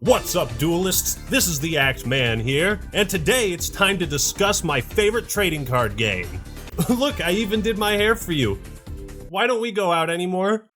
What's up, duelists? This is the Act Man here, and today it's time to discuss my favorite trading card game. Look, I even did my hair for you. Why don't we go out anymore?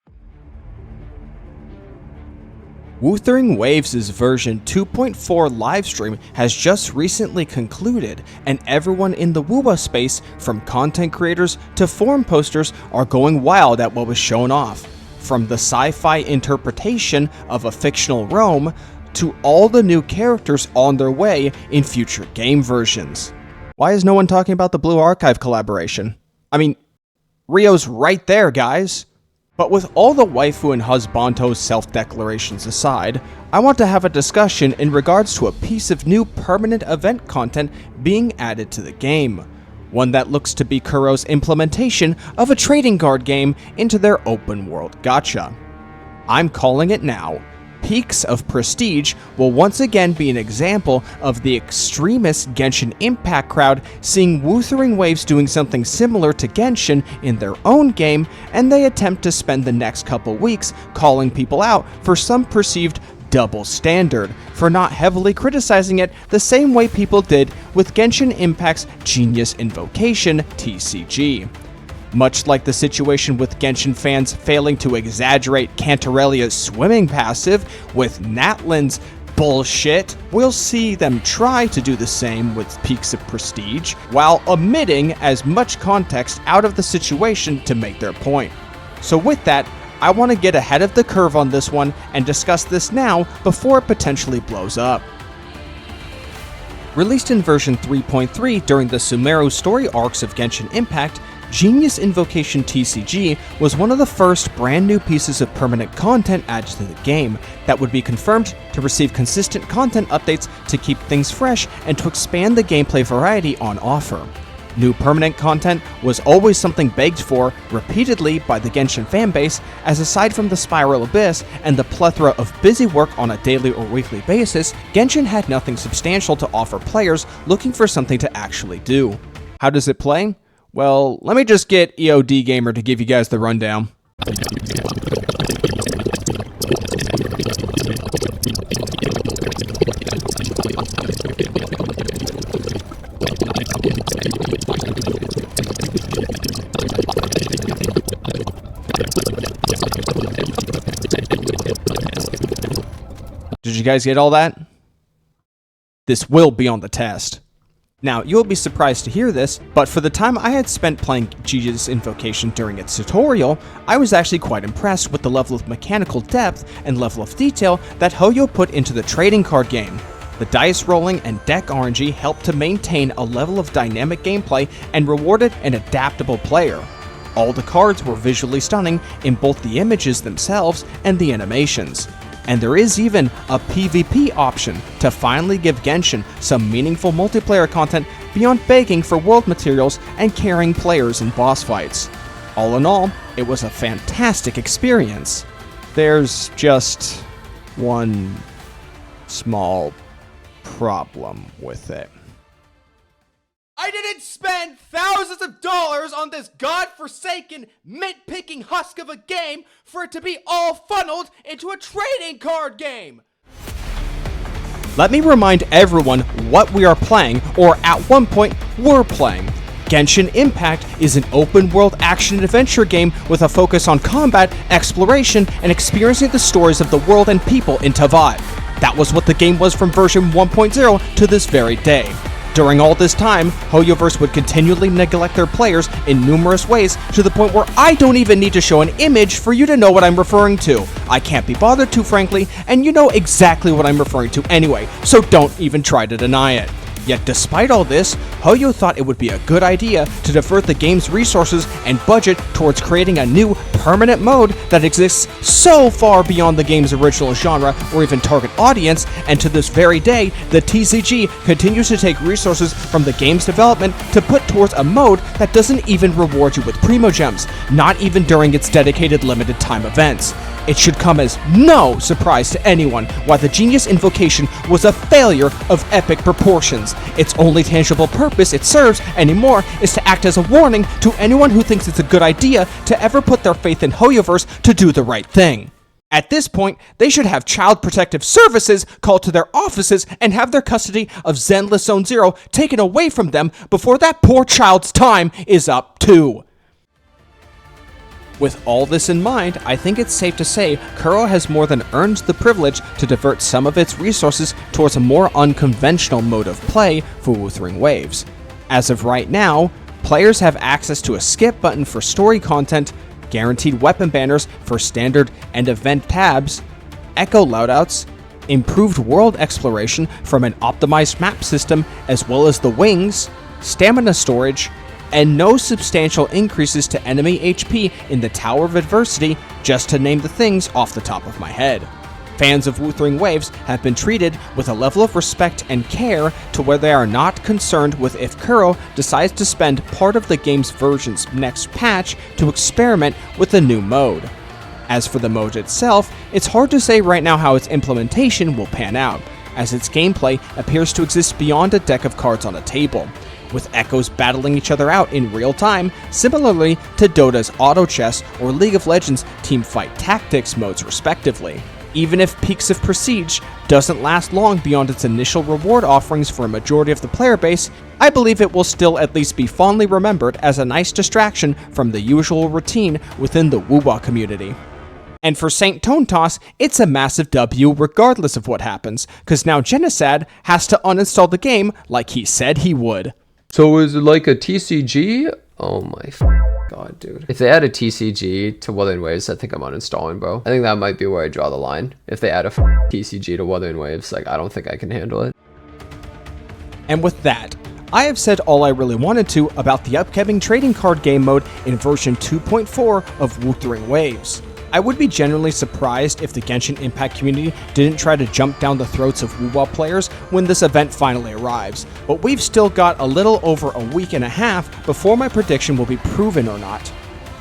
Wuthering Waves' version 2.4 livestream has just recently concluded, and everyone in the WuWa space, from content creators to forum posters, are going wild at what was shown off. From the sci-fi interpretation of a fictional Rome, to all the new characters on their way in future game versions. Why is no one talking about the Blue Archive collaboration? I mean, Rio's right there, guys. But with all the waifu and husbando's self-declarations aside, I want to have a discussion in regards to a piece of new permanent event content being added to the game. One that looks to be Kuro's implementation of a trading card game into their open world gacha. I'm calling it now. Peaks of Prestige will once again be an example of the extremist Genshin Impact crowd seeing Wuthering Waves doing something similar to Genshin in their own game, and they attempt to spend the next couple weeks calling people out for some perceived double standard, for not heavily criticizing it the same way people did with Genshin Impact's Genius Invokation TCG. Much like the situation with Genshin fans failing to exaggerate Cantarella's swimming passive with Natlan's bullshit, we'll see them try to do the same with Peaks of Prestige, while omitting as much context out of the situation to make their point. So with that, I want to get ahead of the curve on this one and discuss this now before it potentially blows up. Released in version 3.3 during the Sumeru story arcs of Genshin Impact, Genius Invokation TCG was one of the first brand new pieces of permanent content added to the game that would be confirmed to receive consistent content updates to keep things fresh and to expand the gameplay variety on offer. New permanent content was always something begged for repeatedly by the Genshin fanbase, as aside from the Spiral Abyss and the plethora of busy work on a daily or weekly basis, Genshin had nothing substantial to offer players looking for something to actually do. How does it play? Well, let me just get EOD Gamer to give you guys the rundown. Did you guys get all that? This will be on the test. Now, you'll be surprised to hear this, but for the time I had spent playing Genius Invocation during its tutorial, I was actually quite impressed with the level of mechanical depth and level of detail that Hoyo put into the trading card game. The dice rolling and deck RNG helped to maintain a level of dynamic gameplay and rewarded an adaptable player. All the cards were visually stunning in both the images themselves and the animations. And there is even a PvP option to finally give Genshin some meaningful multiplayer content beyond begging for world materials and carrying players in boss fights. All in all, it was a fantastic experience. There's just one small problem with it. I didn't spend thousands of dollars on this godforsaken, mint-picking husk of a game for it to be all funneled into a trading card game! Let me remind everyone what we are playing, or at one point were playing. Genshin Impact is an open-world action-adventure game with a focus on combat, exploration, and experiencing the stories of the world and people in Tavad. That was what the game was from version 1.0 to this very day. During all this time, Hoyoverse would continually neglect their players in numerous ways to the point where I don't even need to show an image for you to know what I'm referring to. I can't be bothered to, frankly, and you know exactly what I'm referring to anyway, so don't even try to deny it. Yet despite all this, Hoyo thought it would be a good idea to divert the game's resources and budget towards creating a new permanent mode that exists so far beyond the game's original genre or even target audience, and to this very day, the TCG continues to take resources from the game's development to put towards a mode that doesn't even reward you with Primo Gems, not even during its dedicated limited time events. It should come as no surprise to anyone why the Genius Invocation was a failure of epic proportions. Its only tangible purpose it serves anymore is to act as a warning to anyone who thinks it's a good idea to ever put their faith in Hoyoverse to do the right thing. At this point, they should have Child Protective Services called to their offices and have their custody of Zenless Zone Zero taken away from them before that poor child's time is up too. With all this in mind, I think it's safe to say Kuro has more than earned the privilege to divert some of its resources towards a more unconventional mode of play for Wuthering Waves. As of right now, players have access to a skip button for story content, guaranteed weapon banners for standard and event tabs, echo loadouts, improved world exploration from an optimized map system as well as the wings, stamina storage, and no substantial increases to enemy HP in the Tower of Adversity, just to name the things off the top of my head. Fans of Wuthering Waves have been treated with a level of respect and care to where they are not concerned with if Kuro decides to spend part of the game's version's next patch to experiment with a new mode. As for the mode itself, it's hard to say right now how its implementation will pan out, as its gameplay appears to exist beyond a deck of cards on a table, with echoes battling each other out in real time, similarly to Dota's Auto Chess or League of Legends Teamfight Tactics modes respectively. Even if Peaks of Prestige doesn't last long beyond its initial reward offerings for a majority of the player base, I believe it will still at least be fondly remembered as a nice distraction from the usual routine within the WuWa community. And for Saint Tone Toss, it's a massive W regardless of what happens, cause now Genisad has to uninstall the game like he said he would. So is it like a TCG? Oh my god, dude. If they add a TCG to Wuthering Waves, I think I'm uninstalling, bro. I think that might be where I draw the line. If they add a TCG to Wuthering Waves, like, I don't think I can handle it. And with that, I have said all I really wanted to about the upcoming trading card game mode in version 2.4 of Wuthering Waves. I would be genuinely surprised if the Genshin Impact community didn't try to jump down the throats of WuWa players when this event finally arrives, but we've still got a little over a week and a half before my prediction will be proven or not.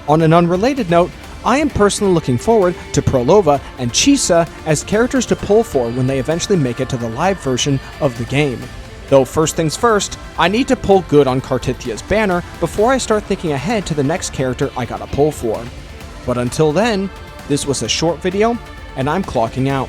On an unrelated note, I am personally looking forward to Prolova and Chisa as characters to pull for when they eventually make it to the live version of the game. Though first things first, I need to pull good on Kartithia's banner before I start thinking ahead to the next character I gotta pull for. But until then, this was a short video, and I'm clocking out.